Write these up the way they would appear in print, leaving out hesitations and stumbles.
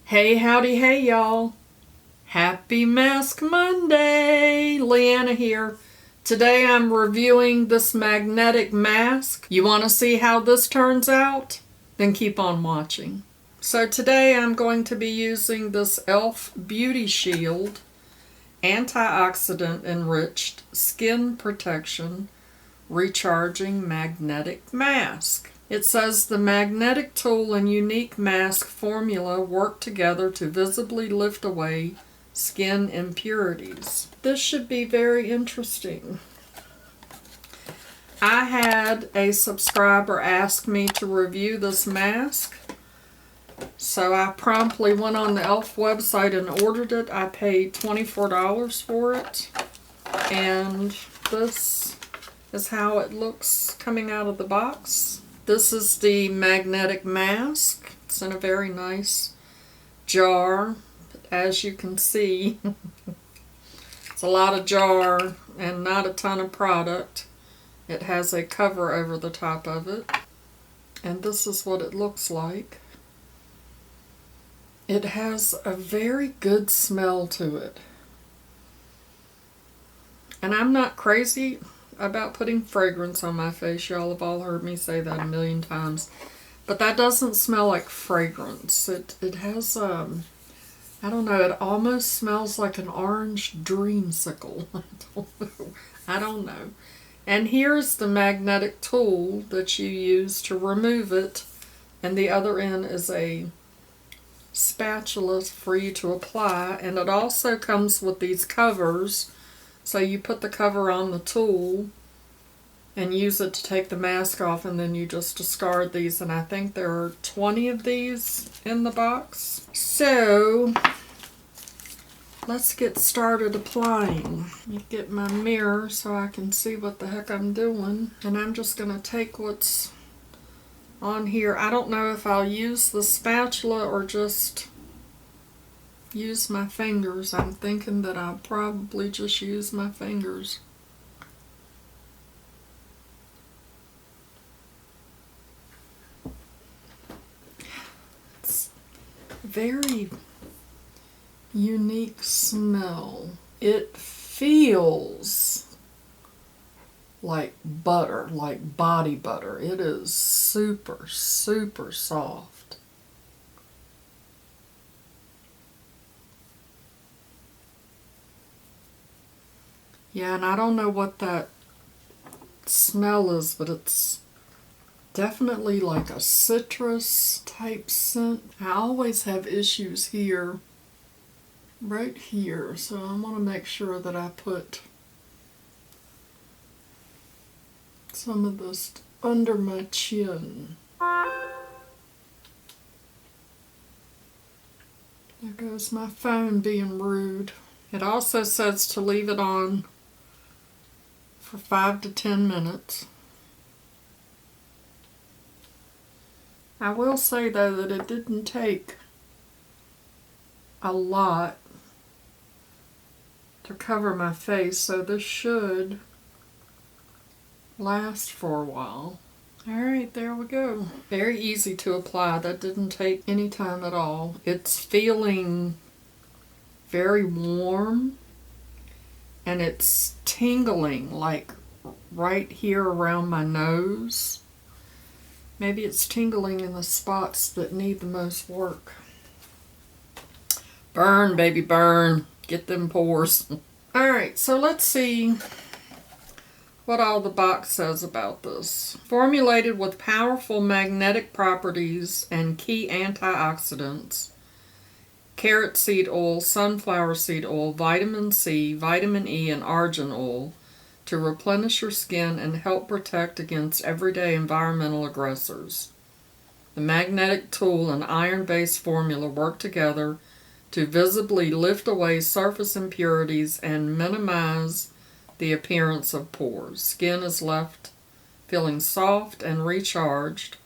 Hey, howdy, hey, y'all. Happy Mask Monday. Leanna here. Today I'm reviewing this magnetic mask. You want to see how this turns out? Then keep on watching. So today I'm going to be using this e.l.f. Beauty Shield Antioxidant Enriched Skin Protection Recharging Magnetic Mask. It says the magnetic tool and unique mask formula work together to visibly lift away skin impurities. This should be very interesting. I had a subscriber ask me to review this mask, so I promptly went on the e.l.f. website and ordered it. I paid $24 for it, and this is how it looks coming out of the box. This is the magnetic mask. It's in a very nice jar. As you can see, it's a lot of jar and not a ton of product. It has a cover over the top of it. And this is what it looks like. It has a very good smell to it. And I'm not crazy about putting fragrance on my face. Y'all have all heard me say that a million times. But that doesn't smell like fragrance. It has, I don't know, it almost smells like an orange dreamsicle. I don't know. And here's the magnetic tool that you use to remove it. And the other end is a spatula for you to apply. And it also comes with these covers. So you put the cover on the tool and use it to take the mask off, and then you just discard these, and I think there are 20 of these in the box. So let's get started applying. Let me get my mirror so I can see what the heck I'm doing. And I'm just going to take what's on here. I don't know if I'll use the spatula or just use my fingers. I'm thinking that I'll probably just use my fingers. It's very unique smell. It feels like butter, like body butter. It is super, super soft. Yeah, and I don't know what that smell is, but it's definitely like a citrus type scent. I always have issues here, right here, so I want to make sure that I put some of this under my chin. There goes my phone being rude. It also says to leave it on for 5 to 10 minutes. I will say though that it didn't take a lot to cover my face, so this should last for a while. Alright, there we go. Very easy to apply. That didn't take any time at all. It's feeling very warm, and it's tingling like right here around my nose. Maybe it's tingling in the spots that need the most work. Burn, baby, burn. Get them pores. Alright, so let's see what all the box says about this. Formulated with powerful magnetic properties and key antioxidants, carrot seed oil, sunflower seed oil, vitamin C, vitamin E, and argan oil to replenish your skin and help protect against everyday environmental aggressors. The magnetic tool and iron-based formula work together to visibly lift away surface impurities and minimize the appearance of pores. Skin is left feeling soft and recharged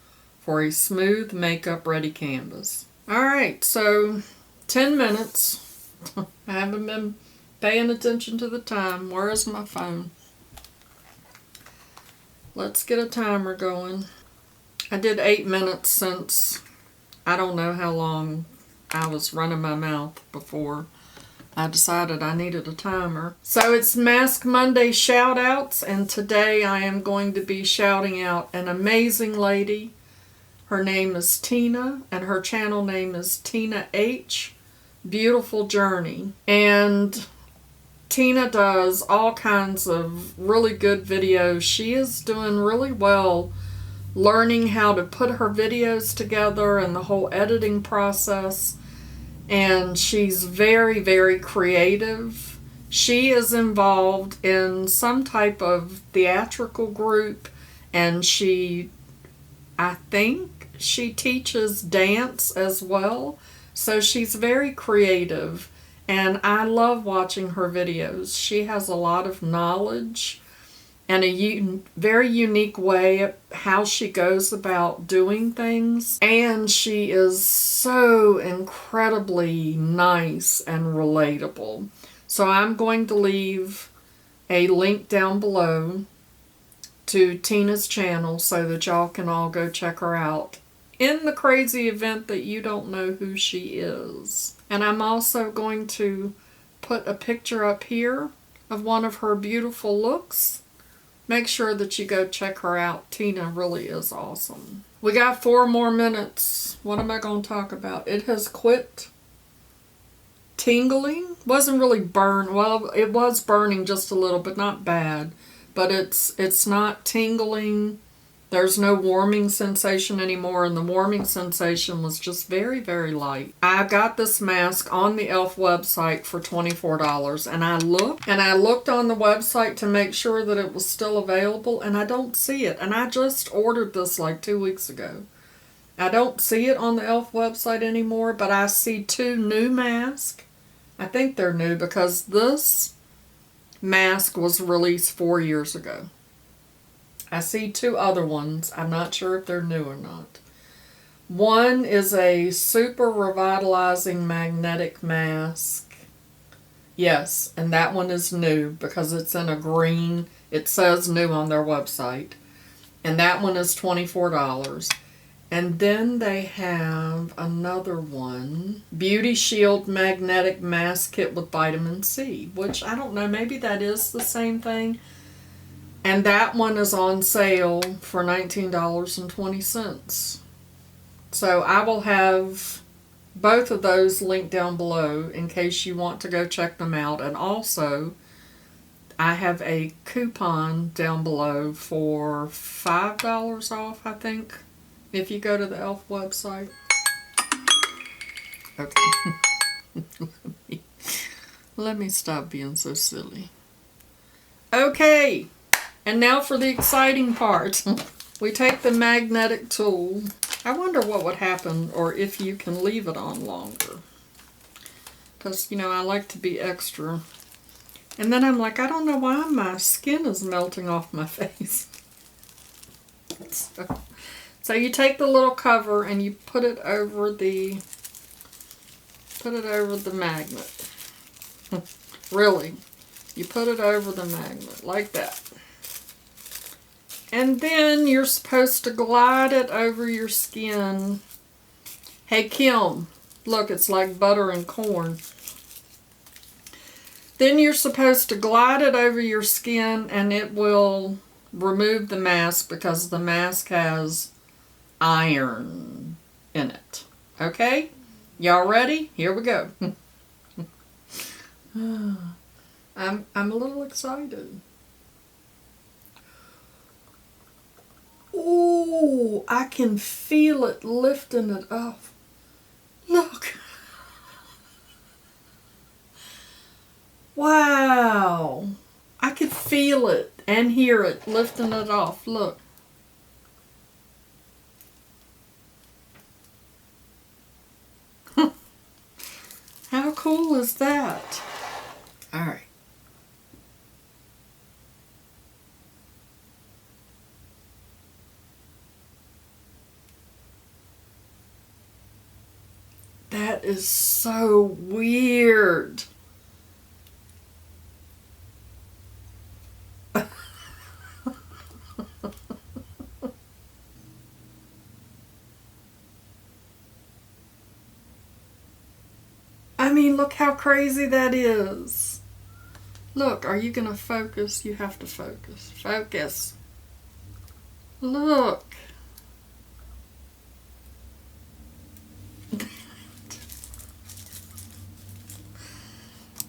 for a smooth makeup-ready canvas. Alright, so 10 minutes. I haven't been paying attention to the time. Where is my phone? Let's get a timer going. I did 8 minutes since I don't know how long I was running my mouth before I decided I needed a timer. So it's Mask Monday shout outs, and today I am going to be shouting out an amazing lady. Her name is Tina, and her channel name is Tina H. Beautiful Journey. And Tina does all kinds of really good videos. She is doing really well learning how to put her videos together and the whole editing process. And she's very, very creative. She is involved in some type of theatrical group, and I think she teaches dance as well. So she's very creative, and I love watching her videos. She has a lot of knowledge and a very unique way how she goes about doing things. And she is so incredibly nice and relatable. So I'm going to leave a link down below to Tina's channel so that y'all can all go check her out in the crazy event that you don't know who she is. And I'm also going to put a picture up here of one of her beautiful looks. Make sure that you go check her out. Tina really is awesome. We got 4 more minutes. What am I going to talk about? It has quit tingling. Wasn't really burn. Well, it was burning just a little, but not bad. But it's not tingling. There's no warming sensation anymore, and the warming sensation was just very, very light. I got this mask on the e.l.f. website for $24, and I looked on the website to make sure that it was still available, and I don't see it. And I just ordered this like 2 weeks ago. I don't see it on the e.l.f. website anymore, but I see 2 new masks. I think they're new because this mask was released 4 years ago. I see 2 other ones. I'm not sure if they're new or not. One is a Super Revitalizing Magnetic Mask. Yes, and that one is new because it's in a green. It says new on their website. And that one is $24. And then they have another one, Beauty Shield Magnetic Mask Kit with Vitamin C, which I don't know, maybe that is the same thing. And that one is on sale for $19.20. So I will have both of those linked down below in case you want to go check them out. And also, I have a coupon down below for $5 off, I think, if you go to the e.l.f. website. Okay. Let me stop being so silly. Okay. And now for the exciting part. We take the magnetic tool. I wonder what would happen, or if you can leave it on longer. Because, you know, I like to be extra. And then I'm like, I don't know why my skin is melting off my face. So you take the little cover and you put it over the magnet. Really. You put it over the magnet like that. And then you're supposed to glide it over your skin. Hey, Kim, look, it's like butter and corn. Then you're supposed to glide it over your skin, and it will remove the mask because the mask has iron in it. Okay? Y'all ready? Here we go. I'm a little excited. Oh, I can feel it lifting it up. Look. Wow. I could feel it and hear it lifting it off. Look. How cool is that? All right. That is so weird. mean, look how crazy that is. Look, are you going to focus? You have to focus. Focus. Look.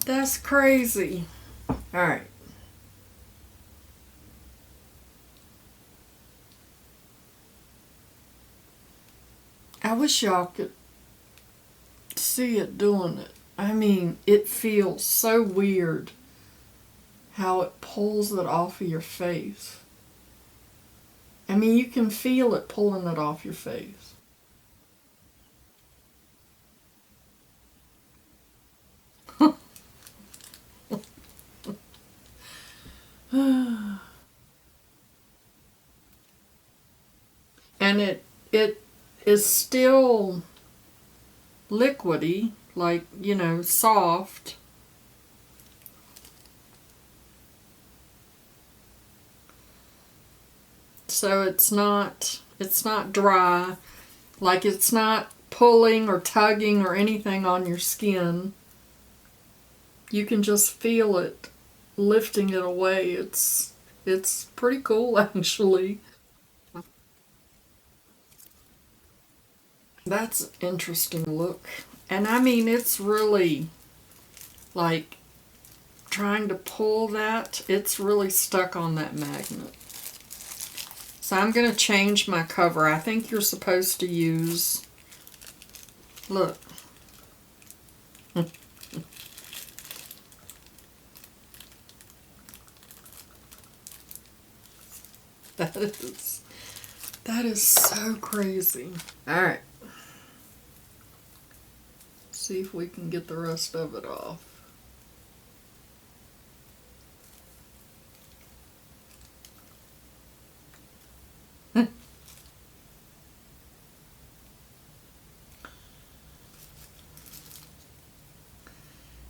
That's crazy. All right. I wish y'all could see it doing it. I mean, it feels so weird how it pulls it off of your face. I mean, you can feel it pulling it off your face. And it is still liquidy, like, you know, soft. So it's not dry, like it's not pulling or tugging or anything on your skin. You can just feel it lifting it away. It's pretty cool actually. That's an interesting look. And I mean, it's really like trying to pull that. It's really stuck on that magnet. So I'm going to change my cover. I think you're supposed to use, look. That is so crazy. All right. See if we can get the rest of it off.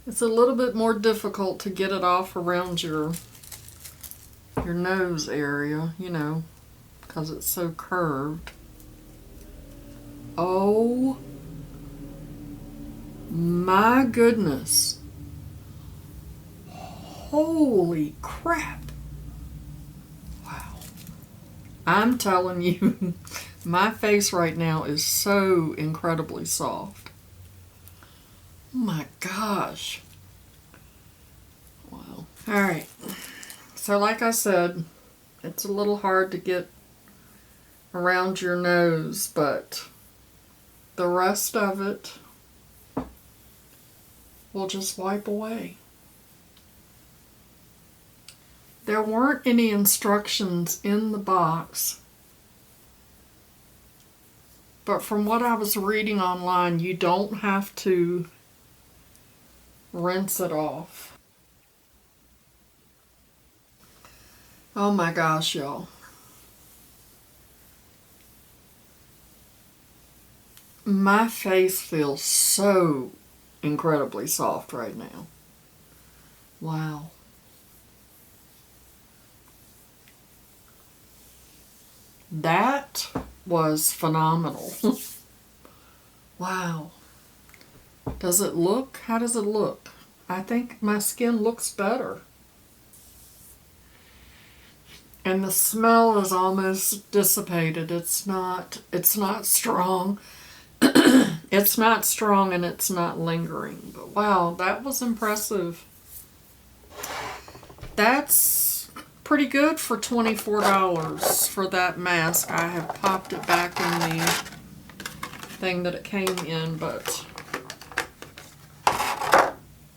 It's a little bit more difficult to get it off around your nose area, you know, because it's so curved. Oh my goodness. Holy crap. Wow. I'm telling you, my face right now is so incredibly soft. Oh my gosh. Wow. All right. So like I said, it's a little hard to get around your nose, but the rest of it will just wipe away. There weren't any instructions in the box, but from what I was reading online, you don't have to rinse it off. Oh my gosh, y'all. My face feels so incredibly soft right now. Wow. That was phenomenal. Wow. Does it look? How does it look? I think my skin looks better. And the smell is almost dissipated. It's not strong. It's not strong and it's not lingering. But wow, that was impressive. That's pretty good for $24 for that mask. I have popped it back in the thing that it came in, but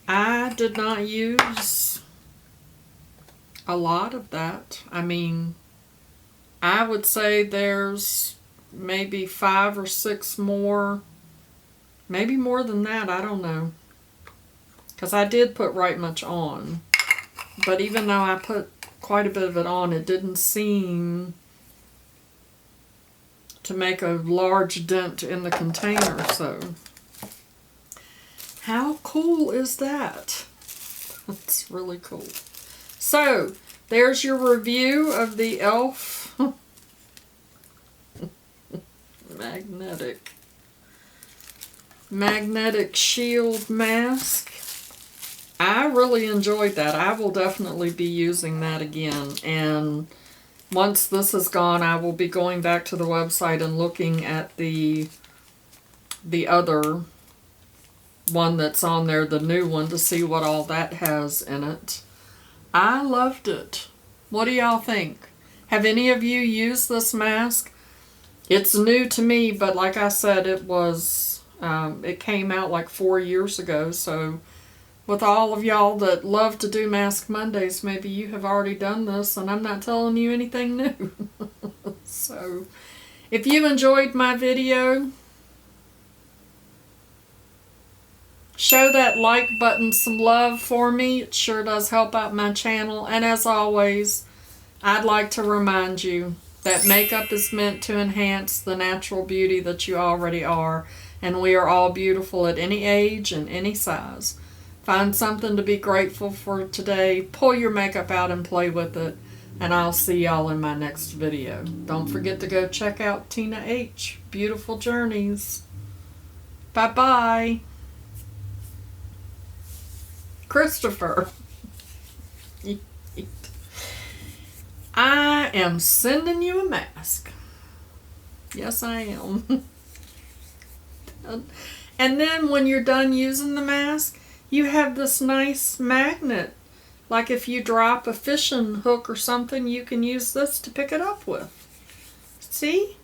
I did not use a lot of that. I mean, I would say there's maybe 5 or 6 more, maybe more than that, I don't know, because I did put right much on, but even though I put quite a bit of it on, it didn't seem to make a large dent in the container. So how cool is that? That's really cool. So there's your review of the e.l.f. magnetic magnetic shield mask. I really enjoyed that. I will definitely be using that again. And once this is gone, I will be going back to the website and looking at the other one that's on there, the new one, to see what all that has in it. I loved it. What do y'all think? Have any of you used this mask? It's new to me, but like I said, it came out like 4 years ago. So with all of y'all that love to do Mask Mondays, maybe you have already done this and I'm not telling you anything new. So if you enjoyed my video, show that like button some love for me. It sure does help out my channel. And as always, I'd like to remind you that makeup is meant to enhance the natural beauty that you already are. And we are all beautiful at any age and any size. Find something to be grateful for today. Pull your makeup out and play with it. And I'll see y'all in my next video. Don't forget to go check out Tina H. Beautiful Journeys. Bye-bye. Christopher. I am sending you a mask. Yes, I am. And then when you're done using the mask, you have this nice magnet. Like if you drop a fishing hook or something, you can use this to pick it up with. See?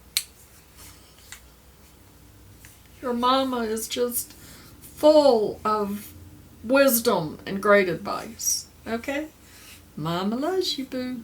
Your mama is just full of wisdom and great advice. Okay? Mama loves you, boo.